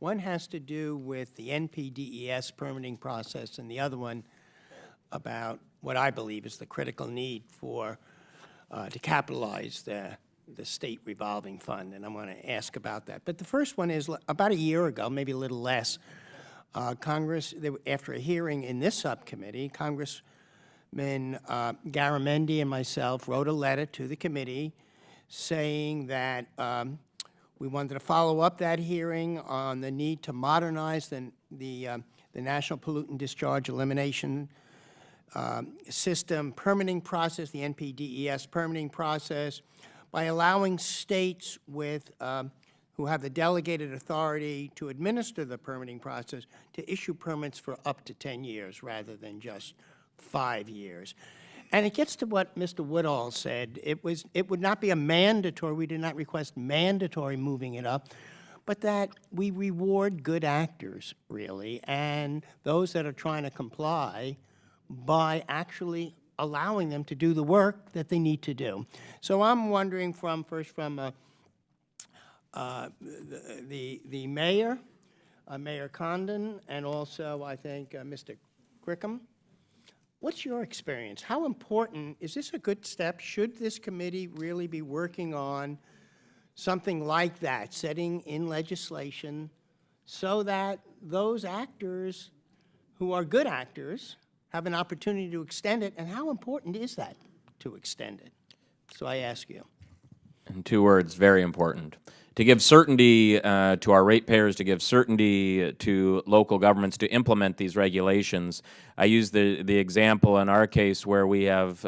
One has to do with the NPDES permitting process, and the other one about what I believe is the critical need for to capitalize the state revolving fund, and I'm going to ask about that. But the first one is about a year ago, maybe a little less, Congress, after a hearing in this subcommittee, Congressman Garamendi and myself wrote a letter to the committee saying that we wanted to follow up that hearing on the need to modernize the National Pollutant Discharge Elimination System permitting process, the NPDES permitting process, by allowing states with who have the delegated authority to administer the permitting process to issue permits for up to 10 years rather than just 5 years. And it gets to what Mr. Woodall said. It would not be a mandatory, we did not request mandatory moving it up, but that we reward good actors, really, and those that are trying to comply by actually allowing them to do the work that they need to do. So I'm wondering first from the mayor, Mayor Condon, and also I think Mr. Crickham. What's your experience? How important, is this a good step? Should this committee really be working on something like that, setting in legislation so that those actors who are good actors have an opportunity to extend it, and how important is that to extend it? So I ask you. In 2 words, very important. To give certainty to our ratepayers, to give certainty to local governments to implement these regulations. I use the example in our case where we have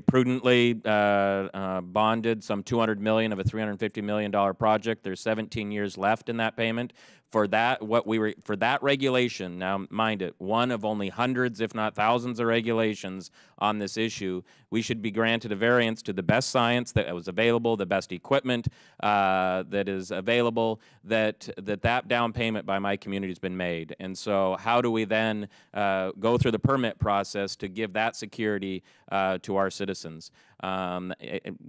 prudently bonded some $200 million of a $350 million project. There's 17 years left in that payment. For that, for that regulation, now mind it, one of only hundreds, if not thousands, of regulations on this issue, we should be granted a variance to the best science that was available, the best equipment that is available, that down payment by my community has been made. And so how do we then go through the permit process to give that security to our citizens?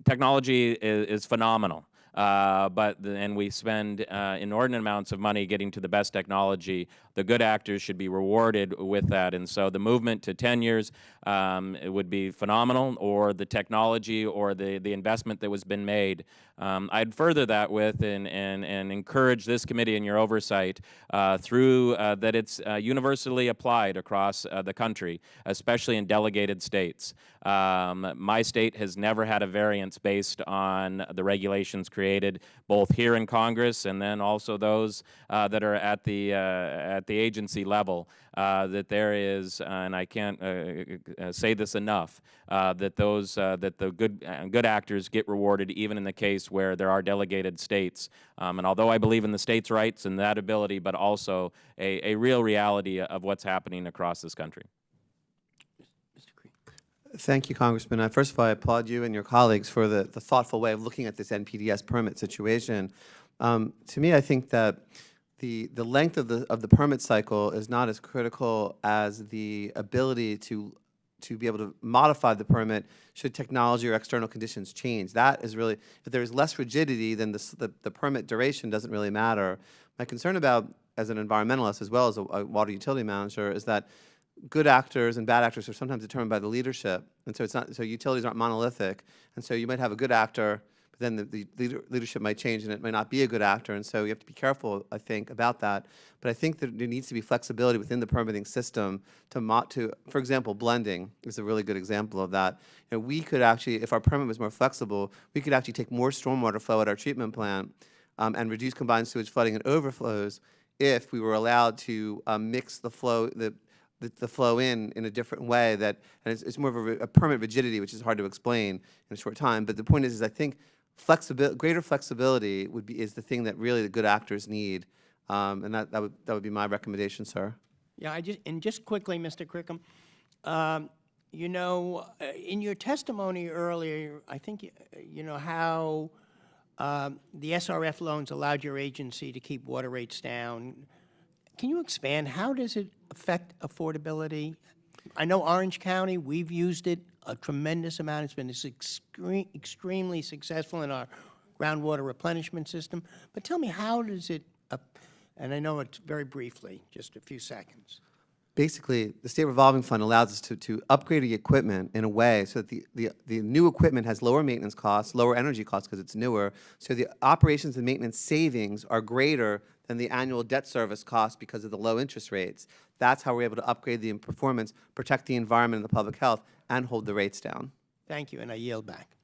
Technology is phenomenal. And we spend inordinate amounts of money getting to the best technology. The good actors should be rewarded with that. And so the movement to 10 years it would be phenomenal, or the technology or the investment that was been made. I'd further that with and encourage this committee in your oversight through that it's universally applied across the country, especially in delegated states. My state has never had a variance based on the regulations created, both here in Congress and then also those that are at the agency level. That there is, and I can't say this enough, that the good actors get rewarded even in the case where there are delegated states. And although I believe in the states' rights and that ability, but also a real reality of what's happening across this country. Thank you, Congressman. First of all, I applaud you and your colleagues for the thoughtful way of looking at this NPDES permit situation. To me, I think that the length of the permit cycle is not as critical as the ability to be able to modify the permit should technology or external conditions change. That is really, if there is less rigidity, then the permit duration doesn't really matter. My concern about, as an environmentalist as well as a water utility manager, is that good actors and bad actors are sometimes determined by the leadership, and so it's not, so utilities aren't monolithic, and so you might have a good actor, but then the leadership might change and it might not be a good actor, and so you have to be careful, I think, about that. But I think that there needs to be flexibility within the permitting system to, for example, blending is a really good example of that. You know, we could actually, if our permit was more flexible, we could actually take more stormwater flow at our treatment plant and reduce combined sewage flooding and overflows if we were allowed to mix the flow, the flow in a different way, and it's more of a permit rigidity, which is hard to explain in a short time. But the point is I think greater flexibility is the thing that really the good actors need, and that would be my recommendation, sir. Yeah, just quickly, Mr. Crickham, you know, in your testimony earlier, I think you know how the SRF loans allowed your agency to keep water rates down. Can you expand? How does it affect affordability? I know Orange County, we've used it a tremendous amount. It's been extremely successful in our groundwater replenishment system. But tell me, how does it And I know it's very briefly, just a few seconds. Basically, the state revolving fund allows us to upgrade the equipment in a way so that the new equipment has lower maintenance costs, lower energy costs because it's newer, so the operations and maintenance savings are greater than the annual debt service cost because of the low interest rates. That's how we're able to upgrade the performance, protect the environment and the public health, and hold the rates down. Thank you, and I yield back.